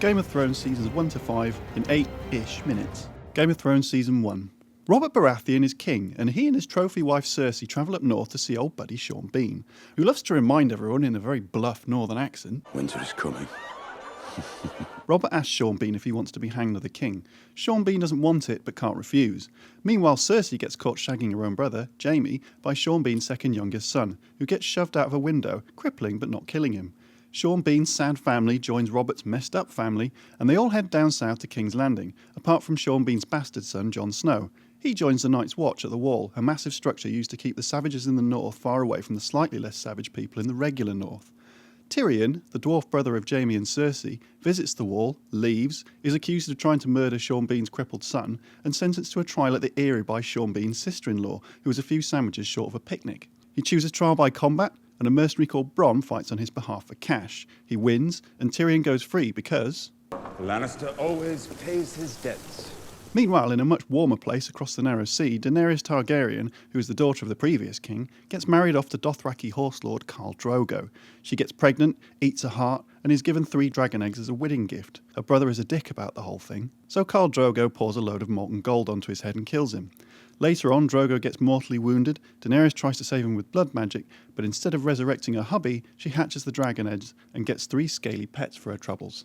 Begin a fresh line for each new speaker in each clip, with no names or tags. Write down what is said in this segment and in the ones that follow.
Game of Thrones Seasons 1 to 5 in 8-ish minutes. Game of Thrones Season 1. Robert Baratheon is king, and he and his trophy wife Cersei travel up north to see old buddy Sean Bean, who loves to remind everyone in a very bluff northern accent.
Winter is coming.
Robert asks Sean Bean if he wants to be Hanged of the King. Sean Bean doesn't want it, but can't refuse. Meanwhile, Cersei gets caught shagging her own brother, Jaime, by Sean Bean's second youngest son, who gets shoved out of a window, crippling but not killing him. Sean Bean's sad family joins Robert's messed up family, and they all head down south to King's Landing, apart from Sean Bean's bastard son, Jon Snow. He joins the Night's Watch at the Wall, a massive structure used to keep the savages in the north far away from the slightly less savage people in the regular north. Tyrion, the dwarf brother of Jaime and Cersei, visits the Wall, leaves, is accused of trying to murder Sean Bean's crippled son, and sentenced to a trial at the Eyrie by Sean Bean's sister-in-law, who was a few sandwiches short of a picnic. He chooses trial by combat, and a mercenary called Bronn fights on his behalf for cash. He wins, and Tyrion goes free because
The Lannister always pays his debts.
Meanwhile, in a much warmer place across the Narrow Sea, Daenerys Targaryen, who is the daughter of the previous king, gets married off to Dothraki horse lord Khal Drogo. She gets pregnant, eats a heart, and is given 3 dragon eggs as a wedding gift. Her brother is a dick about the whole thing, so Khal Drogo pours a load of molten gold onto his head and kills him. Later on, Drogo gets mortally wounded. Daenerys tries to save him with blood magic, but instead of resurrecting her hubby, she hatches the dragon eggs and gets 3 scaly pets for her troubles.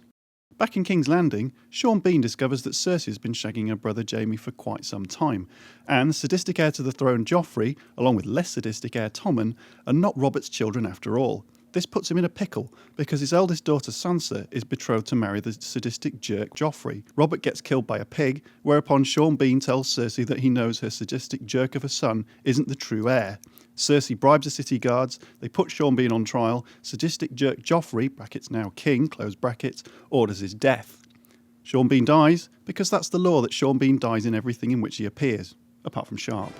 Back in King's Landing, Sean Bean discovers that Cersei has been shagging her brother Jaime for quite some time, and sadistic heir to the throne Joffrey, along with less sadistic heir Tommen, are not Robert's children after all. This puts him in a pickle, because his eldest daughter Sansa is betrothed to marry the sadistic jerk Joffrey. Robert gets killed by a pig, whereupon Sean Bean tells Cersei that he knows her sadistic jerk of a son isn't the true heir. Cersei bribes the city guards, they put Sean Bean on trial, sadistic jerk Joffrey, brackets now king, close brackets, orders his death. Sean Bean dies, because that's the law that Sean Bean dies in everything in which he appears, apart from Sharp.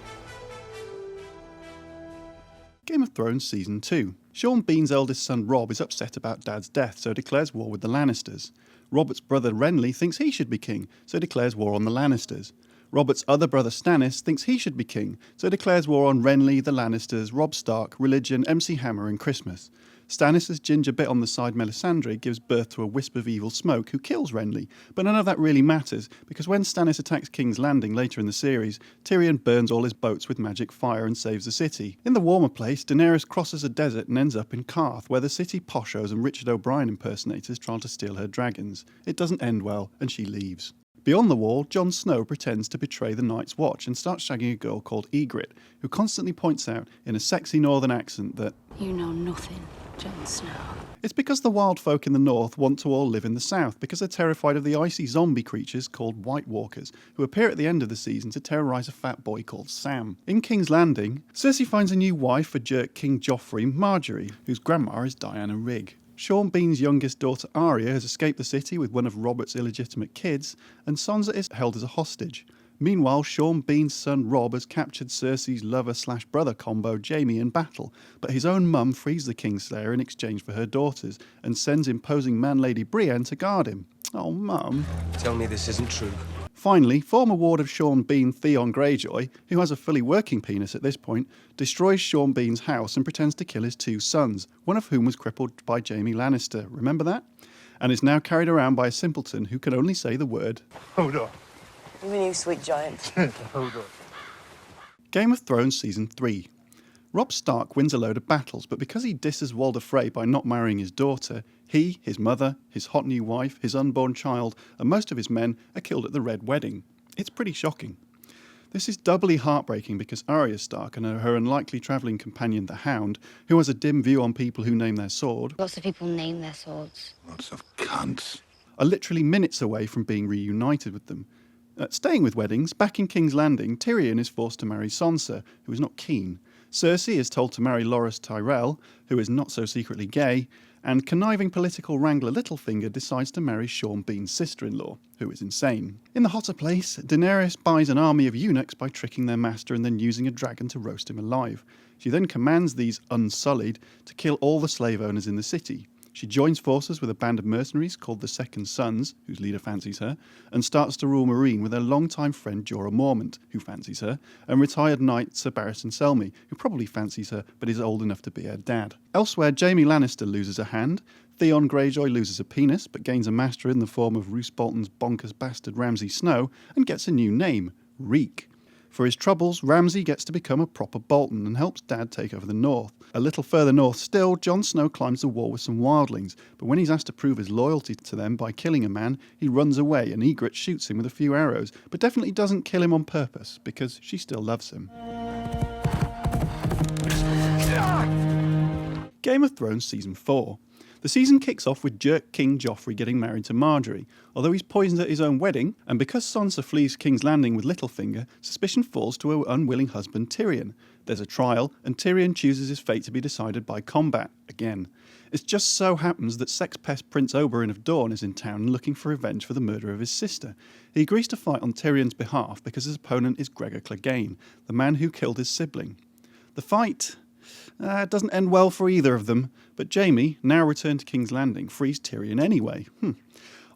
Game of Thrones Season 2. Sean Bean's eldest son Robb is upset about Dad's death, so declares war with the Lannisters. Robert's brother Renly thinks he should be king, so declares war on the Lannisters. Robert's other brother Stannis thinks he should be king, so declares war on Renly, the Lannisters, Robb Stark, religion, MC Hammer and Christmas. Stannis' ginger bit on the side Melisandre gives birth to a wisp of evil smoke who kills Renly, but none of that really matters, because when Stannis attacks King's Landing later in the series, Tyrion burns all his boats with magic fire and saves the city. In the warmer place, Daenerys crosses a desert and ends up in Qarth, where the city poshos and Richard O'Brien impersonators try to steal her dragons. It doesn't end well, and she leaves. Beyond the Wall, Jon Snow pretends to betray the Night's Watch and starts shagging a girl called Ygritte, who constantly points out in a sexy northern accent that
You know nothing, Jon Snow.
It's because the wild folk in the north want to all live in the south, because they're terrified of the icy zombie creatures called White Walkers, who appear at the end of the season to terrorise a fat boy called Sam. In King's Landing, Cersei finds a new wife for jerk King Joffrey, Marjorie, whose grandma is Diana Rigg. Sean Bean's youngest daughter Arya has escaped the city with one of Robert's illegitimate kids, and Sansa is held as a hostage. Meanwhile, Sean Bean's son Robb has captured Cersei's lover-slash-brother combo Jaime in battle, but his own mum frees the Kingslayer in exchange for her daughters, and sends imposing man-lady Brienne to guard him. Oh, Mum.
Tell me this isn't true.
Finally, former ward of Sean Bean Theon Greyjoy, who has a fully working penis at this point, destroys Sean Bean's house and pretends to kill his 2 sons, one of whom was crippled by Jaime Lannister, remember that? And is now carried around by a simpleton who can only say the word
Hold on.
You mean you sweet giant?
Hold on.
Game of Thrones Season 3. Robb Stark wins a load of battles, but because he disses Walder Frey by not marrying his daughter, he, his mother, his hot new wife, his unborn child, and most of his men are killed at the Red Wedding. It's pretty shocking. This is doubly heartbreaking because Arya Stark and her unlikely travelling companion the Hound, who has a dim view on people who name their sword,
Lots of people name their swords.
Lots of cunts.
are literally minutes away from being reunited with them. Staying with weddings, back in King's Landing, Tyrion is forced to marry Sansa, who is not keen. Cersei is told to marry Loras Tyrell, who is not so secretly gay, and conniving political wrangler Littlefinger decides to marry Sean Bean's sister-in-law, who is insane. In the hotter place, Daenerys buys an army of eunuchs by tricking their master and then using a dragon to roast him alive. She then commands these Unsullied to kill all the slave owners in the city. She joins forces with a band of mercenaries called the Second Sons, whose leader fancies her, and starts to rule Meereen with her longtime friend Jorah Mormont, who fancies her, and retired knight Sir Barristan Selmy, who probably fancies her but is old enough to be her dad. Elsewhere, Jaime Lannister loses a hand, Theon Greyjoy loses a penis, but gains a master in the form of Roose Bolton's bonkers bastard Ramsay Snow, and gets a new name, Reek. For his troubles, Ramsay gets to become a proper Bolton and helps Dad take over the north. A little further north still, Jon Snow climbs the wall with some wildlings, but when he's asked to prove his loyalty to them by killing a man, he runs away and Ygritte shoots him with a few arrows, but definitely doesn't kill him on purpose, because she still loves him. Game of Thrones Season 4. The season kicks off with jerk King Joffrey getting married to Margaery, although he's poisoned at his own wedding, and because Sansa flees King's Landing with Littlefinger, suspicion falls to her unwilling husband Tyrion. There's a trial, and Tyrion chooses his fate to be decided by combat, again. It just so happens that sex pest Prince Oberyn of Dorne is in town and looking for revenge for the murder of his sister. He agrees to fight on Tyrion's behalf because his opponent is Gregor Clegane, the man who killed his sibling. The fight doesn't end well for either of them, but Jaime, now returned to King's Landing, frees Tyrion anyway.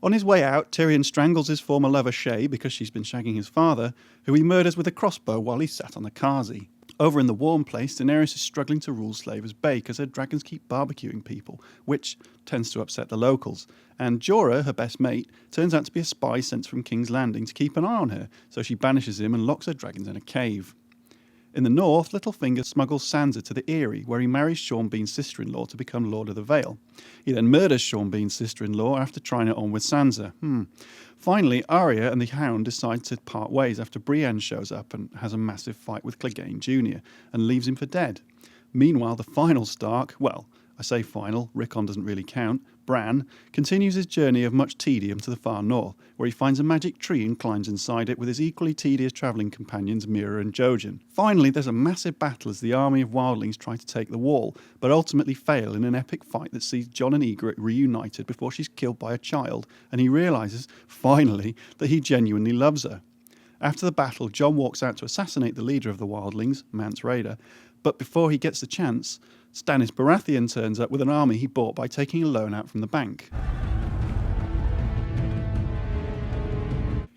On his way out, Tyrion strangles his former lover Shae because she's been shagging his father, who he murders with a crossbow while he sat on the Carsey. Over in the warm place, Daenerys is struggling to rule Slavers Bay because her dragons keep barbecuing people, which tends to upset the locals. And Jorah, her best mate, turns out to be a spy sent from King's Landing to keep an eye on her, so she banishes him and locks her dragons in a cave. In the north, Littlefinger smuggles Sansa to the Eyrie, where he marries Sean Bean's sister-in-law to become Lord of the Vale. He then murders Sean Bean's sister-in-law after trying it on with Sansa. Finally, Arya and the Hound decide to part ways after Brienne shows up and has a massive fight with Clegane Jr. and leaves him for dead. Meanwhile, the final Stark, well, I say final, Rickon doesn't really count, Bran, continues his journey of much tedium to the far north, where he finds a magic tree and climbs inside it with his equally tedious travelling companions Mira and Jojen. Finally, there's a massive battle as the army of wildlings try to take the wall, but ultimately fail in an epic fight that sees Jon and Ygritte reunited before she's killed by a child, and he realises, finally, that he genuinely loves her. After the battle, Jon walks out to assassinate the leader of the wildlings, Mance Rayder, but before he gets the chance, Stannis Baratheon turns up with an army he bought by taking a loan out from the bank.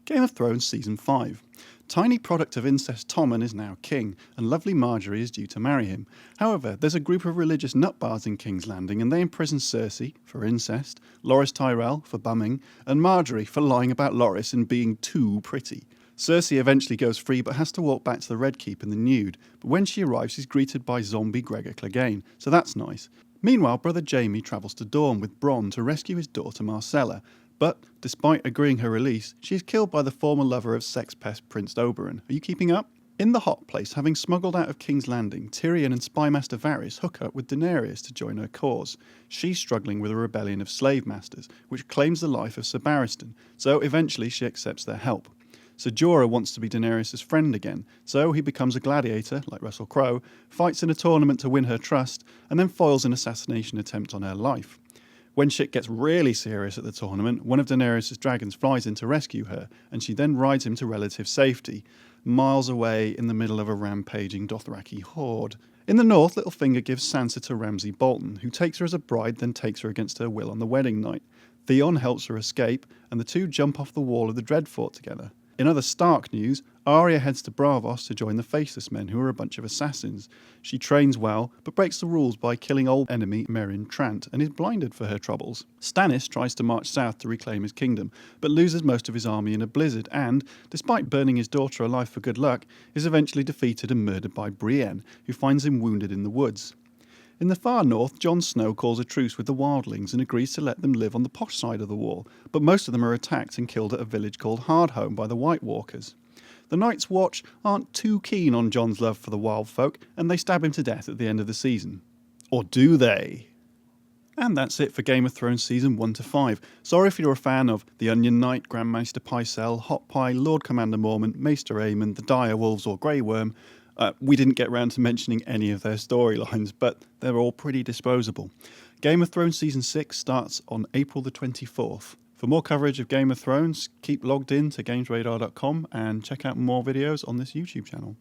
Game of Thrones Season 5. Tiny product of incest Tommen is now king, and lovely Margaery is due to marry him. However, there's a group of religious nutbars in King's Landing, and they imprison Cersei for incest, Loras Tyrell for bumming, and Margaery for lying about Loras and being too pretty. Cersei eventually goes free but has to walk back to the Red Keep in the nude, but when she arrives she's greeted by zombie Gregor Clegane, so that's nice. Meanwhile, brother Jaime travels to Dorne with Bronn to rescue his daughter Marcella, but despite agreeing her release, she is killed by the former lover of sex pest Prince Oberyn. Are you keeping up? In the hot place, having smuggled out of King's Landing, Tyrion and Spymaster Varys hook up with Daenerys to join her cause. She's struggling with a rebellion of slave masters, which claims the life of Sir Barristan, so eventually she accepts their help. Sir Jorah wants to be Daenerys' friend again, so he becomes a gladiator, like Russell Crowe, fights in a tournament to win her trust, and then foils an assassination attempt on her life. When shit gets really serious at the tournament, one of Daenerys' dragons flies in to rescue her, and she then rides him to relative safety, miles away in the middle of a rampaging Dothraki horde. In the north, Littlefinger gives Sansa to Ramsay Bolton, who takes her as a bride, then takes her against her will on the wedding night. Theon helps her escape, and the two jump off the wall of the Dreadfort together. In other Stark news, Arya heads to Braavos to join the Faceless Men, who are a bunch of assassins. She trains well, but breaks the rules by killing old enemy Meryn Trant, and is blinded for her troubles. Stannis tries to march south to reclaim his kingdom, but loses most of his army in a blizzard and, despite burning his daughter alive for good luck, is eventually defeated and murdered by Brienne, who finds him wounded in the woods. In the far north, Jon Snow calls a truce with the wildlings and agrees to let them live on the posh side of the wall, but most of them are attacked and killed at a village called Hardhome by the White Walkers. The Night's Watch aren't too keen on Jon's love for the wild folk, and they stab him to death at the end of the season. Or do they? And that's it for Game of Thrones Season 1 to 5. Sorry if you're a fan of The Onion Knight, Grandmaster Pycelle, Hot Pie, Lord Commander Mormont, Maester Aemon, The Dire Wolves or Grey Worm. We didn't get round to mentioning any of their storylines, but they're all pretty disposable. Game of Thrones Season 6 starts on April the 24th. For more coverage of Game of Thrones, keep logged in to gamesradar.com and check out more videos on this YouTube channel.